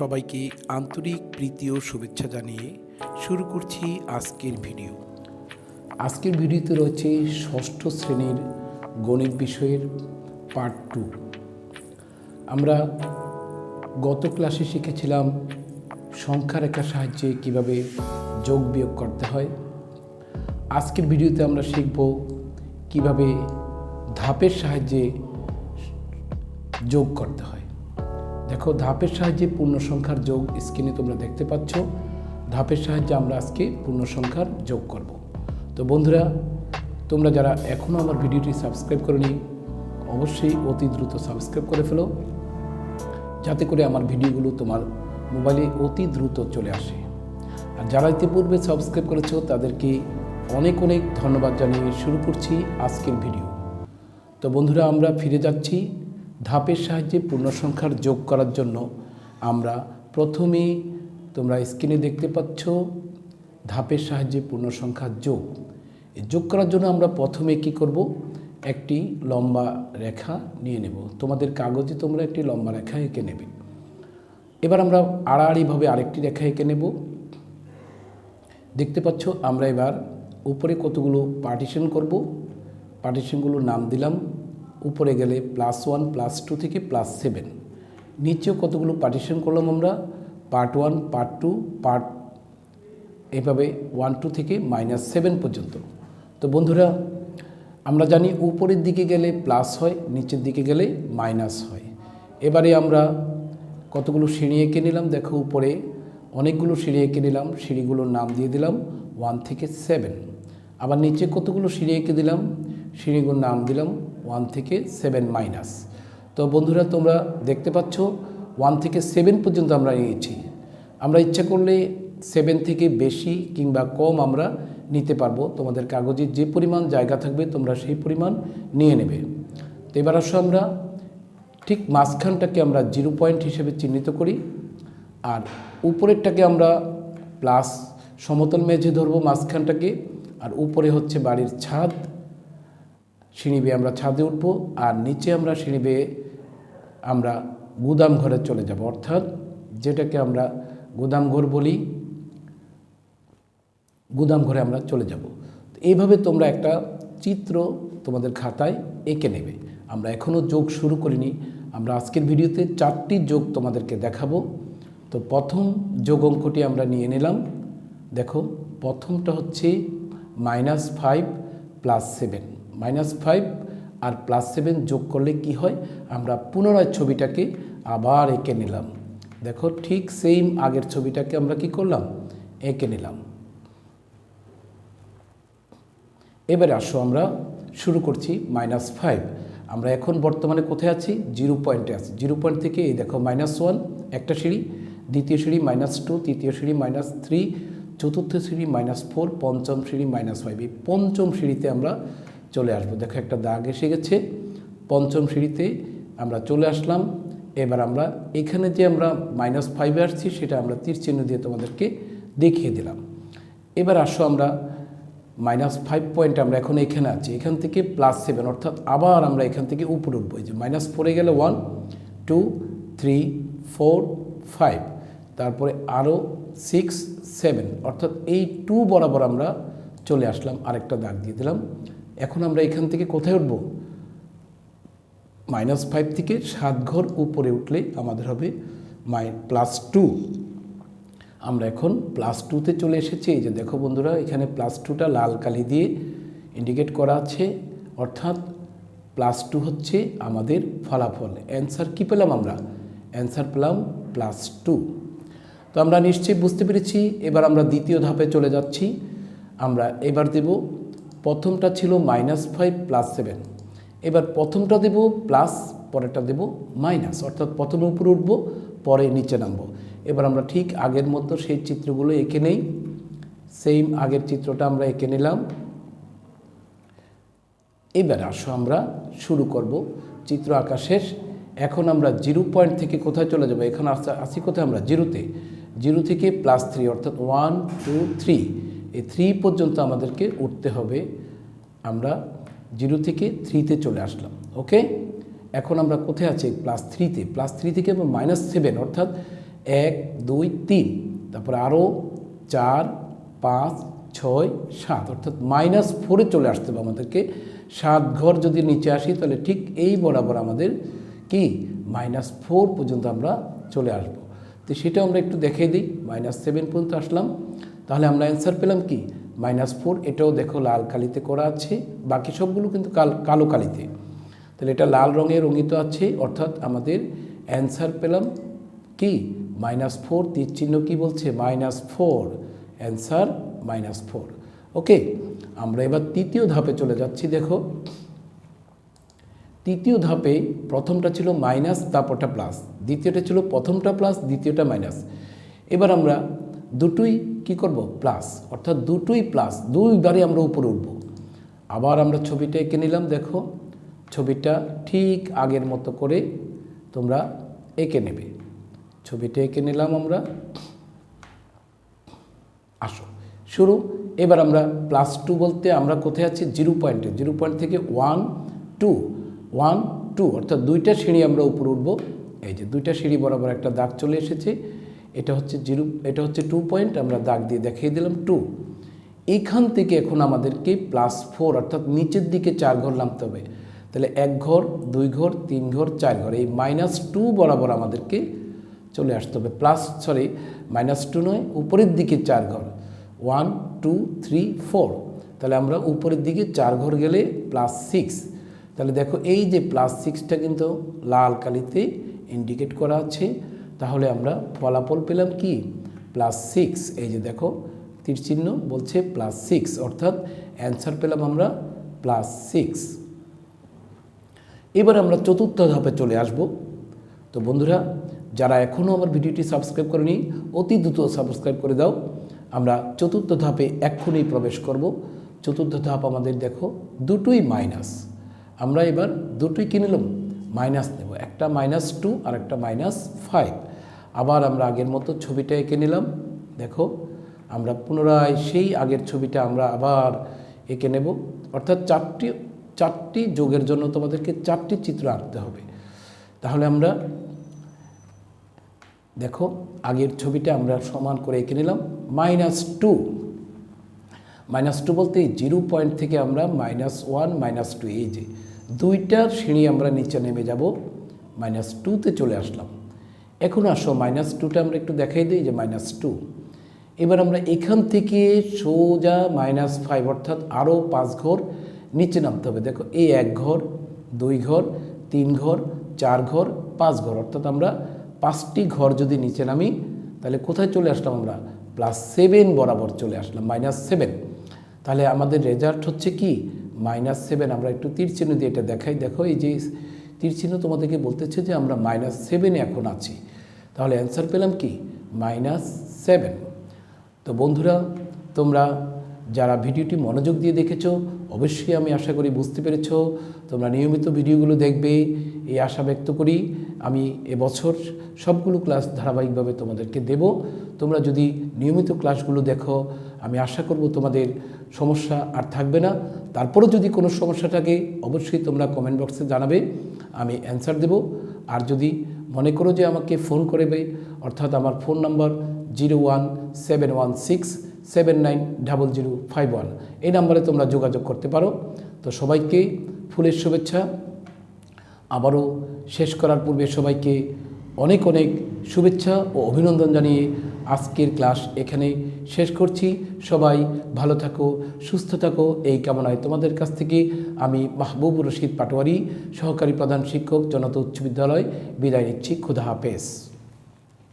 সবাইকে আন্তরিক প্রীতি ও শুভেচ্ছা জানিয়ে শুরু করছি আজকের ভিডিও। আজকের ভিডিওতে রয়েছে ষষ্ঠ শ্রেণীর গণিত বিষয়ের পার্ট 2। আমরা গত ক্লাসে শিখেছিলাম সংখ্যা রেখার সাহায্যে কিভাবে যোগ বিয়োগ করতে হয়। আজকের ভিডিওতে আমরা শিখব কিভাবে ধাপের সাহায্যে যোগ করতে হয়। দেখো, ধাপের সাহায্যে পূর্ণ সংখ্যার যোগ স্ক্রিনে তোমরা দেখতে পাচ্ছ। ধাপের সাহায্যে আমরা আজকে পূর্ণ সংখ্যার যোগ করব। তো বন্ধুরা, তোমরা যারা এখনও আমার ভিডিওটি সাবস্ক্রাইব করোনি, অবশ্যই অতি দ্রুত সাবস্ক্রাইব করে ফেলো, যাতে করে আমার ভিডিওগুলো তোমার মোবাইলে অতি দ্রুত চলে আসে। আর যারা ইতিপূর্বে সাবস্ক্রাইব করেছো তাদেরকে অনেক অনেক ধন্যবাদ জানিয়ে শুরু করছি আজকের ভিডিও। তো বন্ধুরা, আমরা ফিরে যাচ্ছি ধাপের সাহায্যে পূর্ণ সংখ্যার যোগ করার জন্য। আমরা প্রথমে তোমরা স্ক্রিনে দেখতে পাচ্ছ ধাপের সাহায্যে পূর্ণ সংখ্যার যোগ। এই যোগ করার জন্য আমরা প্রথমে কি করব, একটি লম্বা রেখা নিয়ে নেব। তোমাদের কাগজে তোমরা একটি লম্বা রেখা এঁকে নেবে। এবার আমরা আড়াআড়িভাবে আরেকটি রেখা এঁকে নেব। দেখতে পাচ্ছ আমরা এবার উপরে কতগুলো পার্টিশন করব। পার্টিশনগুলোর নাম দিলাম। উপরে গেলে +1, +2 থেকে +7। নিচেও কতগুলো পার্টিশন করলাম আমরা, পার্ট 1, পার্ট 2, পার্ট এভাবে 1, 2 থেকে -7 পর্যন্ত। তো বন্ধুরা, আমরা জানি উপরের দিকে গেলে প্লাস হয়, নিচের দিকে গেলে মাইনাস হয়। এবারে আমরা কতগুলো সিঁড়ি এঁকে নিলাম। দেখো, উপরে অনেকগুলো সিঁড়ি এঁকে নিলাম। সিঁড়িগুলোর নাম দিয়ে দিলাম 1 থেকে 7। আবার নিচে কতগুলো সিঁড়ি এঁকে দিলাম, সিঁড়িগুলোর নাম দিলাম 1 থেকে 7 মাইনাস। তো বন্ধুরা, তোমরা দেখতে পাচ্ছ 1 থেকে 7 পর্যন্ত আমরা নিয়েছি। আমরা ইচ্ছা করলে 7 থেকে বেশি কিংবা কম আমরা নিতে পারবো। তোমাদের কাগজে যে পরিমাণ জায়গা থাকবে তোমরা সেই পরিমাণ নিয়ে নেবে। তো এবার আসো আমরা ঠিক মাঝখানটাকে আমরা 0 পয়েন্ট হিসেবে চিহ্নিত করি। আর উপরেরটাকে আমরা প্লাস সমতল মেঝে ধরবো মাঝখানটাকে। আর উপরে হচ্ছে বাড়ির ছাদ, সিঁড়ি বেয়ে আমরা ছাদে উঠব। আর নিচে আমরা সিঁড়ি বেয়ে আমরা গুদাম ঘরে চলে যাব, অর্থাৎ যেটাকে আমরা গুদাম ঘর বলি, গুদাম ঘরে আমরা চলে যাব। এইভাবে তোমরা একটা চিত্র তোমাদের খাতায় এঁকে নেবে। আমরা এখনও যোগ শুরু করিনি। আমরা আজকের ভিডিওতে 4টি যোগ তোমাদেরকে দেখাবো। তো প্রথম যোগ অঙ্কটি আমরা নিয়ে নিলাম। দেখো, প্রথমটা হচ্ছে -5 + 7। -5 আর +7 যোগ করলে কি হয়, আমরা পুনরায় ছবিটাকে আবার এঁকে নিলাম। দেখো, ঠিক সেম আগের ছবিটাকে আমরা কি করলাম, এঁকে নিলাম। এবারে আসো আমরা শুরু করছি -5। আমরা এখন বর্তমানে কোথায় আছি, 0 পয়েন্টে আছি। 0 পয়েন্ট থেকে এই দেখো -1 একটা সিঁড়ি, দ্বিতীয় সিঁড়ি -2, তৃতীয় সিঁড়ি -3, চতুর্থ সিঁড়ি -4, পঞ্চম সিঁড়ি -5। এই পঞ্চম সিঁড়িতে আমরা চলে আসবো। দেখো, একটা দাগ এসে গেছে। পঞ্চম সিঁড়িতে আমরা চলে আসলাম। এবার আমরা এখানে যে আমরা -5-এ আসছি সেটা আমরা তীর চিহ্ন দিয়ে তোমাদেরকে দেখিয়ে দিলাম। এবার আসো আমরা -5 পয়েন্ট আমরা এখন এখানে আছি। এখান থেকে +7, অর্থাৎ আবার আমরা এখান থেকে উপরে উঠবো। এই যে -4-এ গেলে 1, 2, 3, 4, 5, তারপরে আরও 6, 7, অর্থাৎ এই 2 বরাবর আমরা চলে আসলাম। আরেকটা দাগ দিয়ে দিলাম। এখন আমরা এখান থেকে কোথায় উঠব, -5 থেকে 7 ঘর উপরে উঠলে আমাদের হবে +2। আমরা এখন +2-তে চলে এসেছি। এই যে দেখো বন্ধুরা, এখানে +2টা লাল কালি দিয়ে ইন্ডিকেট করা আছে, অর্থাৎ +2 হচ্ছে আমাদের ফলাফল। অ্যান্সার কি পেলাম আমরা, অ্যান্সার পেলাম +2। তো আমরা নিশ্চয়ই বুঝতে পেরেছি। এবার আমরা দ্বিতীয় ধাপে চলে যাচ্ছি। আমরা এবার দেব, প্রথমটা ছিল -5 + 7। এবার প্রথমটা দেব প্লাস, পরেরটা দেব মাইনাস, অর্থাৎ প্রথমে উপরে উঠবো, পরে নিচে নামবো। এবার আমরা ঠিক আগের মতো সেই চিত্রগুলো এঁকে নেই। সেম আগের চিত্রটা আমরা এঁকে নিলাম। এবার আসো আমরা শুরু করব চিত্র আঁকা শেষ। এখন আমরা 0 পয়েন্ট থেকে কোথায় চলে যাব, এখন আসি কোথায় আমরা 0-তে। 0 থেকে +3, অর্থাৎ 1, 2, 3, এই 3 পর্যন্ত আমাদেরকে উঠতে হবে। আমরা 0 থেকে 3-তে চলে আসলাম। ওকে, এখন আমরা কোথায় আছি, +3-তে। +3 থেকে আমরা -7, অর্থাৎ 1 2 3, তারপরে আরও 4 5 6 7, অর্থাৎ -4-এ চলে আসতে হবে আমাদেরকে। 7 ঘর যদি নিচে আসি তাহলে ঠিক এই বরাবর আমাদের কি -4 পর্যন্ত আমরা চলে আসব। তো সেটা আমরা একটু দেখিয়ে দিই। -7 পর্যন্ত আসলাম, তাহলে আমরা অ্যান্সার পেলাম কি -4। এটাও দেখো লাল কালিতে করা আছে, বাকি সবগুলো কিন্তু কালো কালিতে। তাহলে এটা লাল রঙে রঙিত আছে, অর্থাৎ আমাদের অ্যান্সার পেলাম কি -4। তীর চিহ্ন কি বলছে -4, অ্যান্সার -4। ওকে, আমরা এবার তৃতীয় ধাপে চলে যাচ্ছি। দেখো তৃতীয় ধাপে প্রথমটা ছিল মাইনাস, তারপরটা প্লাস, দ্বিতীয়টা ছিল প্রথমটা প্লাস, দ্বিতীয়টা মাইনাস। এবার আমরা দুটোই কি করব প্লাস, অর্থাৎ দুটোই প্লাস, দুইবারে আমরা উপরে উঠব। আবার আমরা ছবিটা এঁকে নিলাম। দেখো ছবিটা ঠিক আগের মতো করে তোমরা এঁকে নেবে। ছবিটা এঁকে নিলাম আমরা। আসো শুরু। এবার আমরা +2 বলতে আমরা কোথায় আছি 0 পয়েন্টে। 0 পয়েন্ট থেকে 1 2 1 2, অর্থাৎ দুইটা সিঁড়ি আমরা উপরে উঠব। এই যে দুইটা সিঁড়ি বরাবর একটা দাগ চলে এসেছে। এটা হচ্ছে 0, এটা হচ্ছে 2 পয়েন্ট, আমরা দাগ দিয়ে দেখিয়ে দিলাম 2। এইখান থেকে এখন আমাদেরকে +4, অর্থাৎ নিচের দিকে 4 ঘর নামতে হবে। তাহলে 1 ঘর 2 ঘর 3 ঘর 4 ঘর, এই -2 বরাবর আমাদেরকে চলে আসতে হবে। -2 নয়, উপরের দিকে 4 ঘর 1 2 3 4। তাহলে আমরা উপরের দিকে 4 ঘর গেলে +6। তাহলে দেখো এই যে +6টা কিন্তু লাল কালিতে ইন্ডিকেট করা আছে। তাহলে আমরা ফলাফল পেলাম কি +6। এই যে দেখো তীর চিহ্ন বলছে +6, অর্থাৎ অ্যান্সার পেলাম আমরা +6। এবার আমরা চতুর্থ ধাপে চলে আসব। তো বন্ধুরা, যারা এখনও আমার ভিডিওটি সাবস্ক্রাইব করেনি অতি দ্রুত সাবস্ক্রাইব করে দাও। আমরা চতুর্থ ধাপে এক্ষুনি প্রবেশ করব। চতুর্থ ধাপ আমাদের দেখো দুটোই মাইনাস। আমরা এবার দুটোই কি নিলাম মাইনাস নেব, একটা -2 আর একটা -5। আবার আমরা আগের মতো ছবিটা এঁকে নিলাম। দেখো আমরা পুনরায় সেই আগের ছবিটা আমরা আবার এঁকে নেব, অর্থাৎ চারটি যোগের জন্য তোমাদেরকে 4টি চিত্র আঁকতে হবে। তাহলে আমরা দেখো আগের ছবিটা আমরা সমান করে এঁকে নিলাম। -2 বলতে 0 পয়েন্ট থেকে আমরা -1 -2, এই যে দুইটার সিঁড়ি আমরা নিচে নেমে যাব, -2-তে চলে আসলাম। এখন আসো -2টা আমরা একটু দেখাই দিই, যে -2। এবার আমরা এখান থেকে সোজা -5, অর্থাৎ আরও 5 ঘর নিচে নামতে হবে। দেখো এই 1 ঘর 2 ঘর 3 ঘর 4 ঘর 5 ঘর, অর্থাৎ আমরা 5টি ঘর যদি নিচে নামি তাহলে কোথায় চলে আসলাম আমরা +7 বরাবর চলে আসলাম, -7। তাহলে আমাদের রেজাল্ট হচ্ছে কি -7। আমরা একটু তীর চিহ্ন দিয়ে এটা দেখাই। দেখো এই যে তীর চিহ্ন তোমাদেরকে বলতেছে যে আমরা -7-এ এখন আছি। তাহলে অ্যান্সার পেলাম কি -7। তো বন্ধুরা, তোমরা যারা ভিডিওটি মনোযোগ দিয়ে দেখেছো অবশ্যই আমি আশা করি বুঝতে পেরেছো। তোমরা নিয়মিত ভিডিওগুলো দেখবে এই আশা ব্যক্ত করি। আমি এবছর সবগুলো ক্লাস ধারাবাহিকভাবে তোমাদেরকে দেব। তোমরা যদি নিয়মিত ক্লাসগুলো দেখো আমি আশা করব তোমাদের সমস্যা আর থাকবে না। তারপরও যদি কোনো সমস্যা থাকে অবশ্যই তোমরা কমেন্ট বক্সে জানাবে, আমি অ্যান্সার দেব। আর যদি মনে করো যে আমাকে ফোন করবে, অর্থাৎ আমার ফোন নাম্বার 01716790051, এই নাম্বারে তোমরা যোগাযোগ করতে পারো। তো সবাইকে ফুলের শুভেচ্ছা। আবারও শেষ করার পূর্বে সবাইকে অনেক অনেক শুভেচ্ছা ও অভিনন্দন জানিয়ে আজকের ক্লাস এখানে শেষ করছি। সবাই ভালো থাকো, সুস্থ থাকো, এই কামনায় তোমাদের কাছ থেকে আমি মাহবুবুর রশিদ পাটোয়ারি, সহকারী প্রধান শিক্ষক, জনতা উচ্চ বিদ্যালয়, বিদায় নিচ্ছি। খুদা হাফেজ।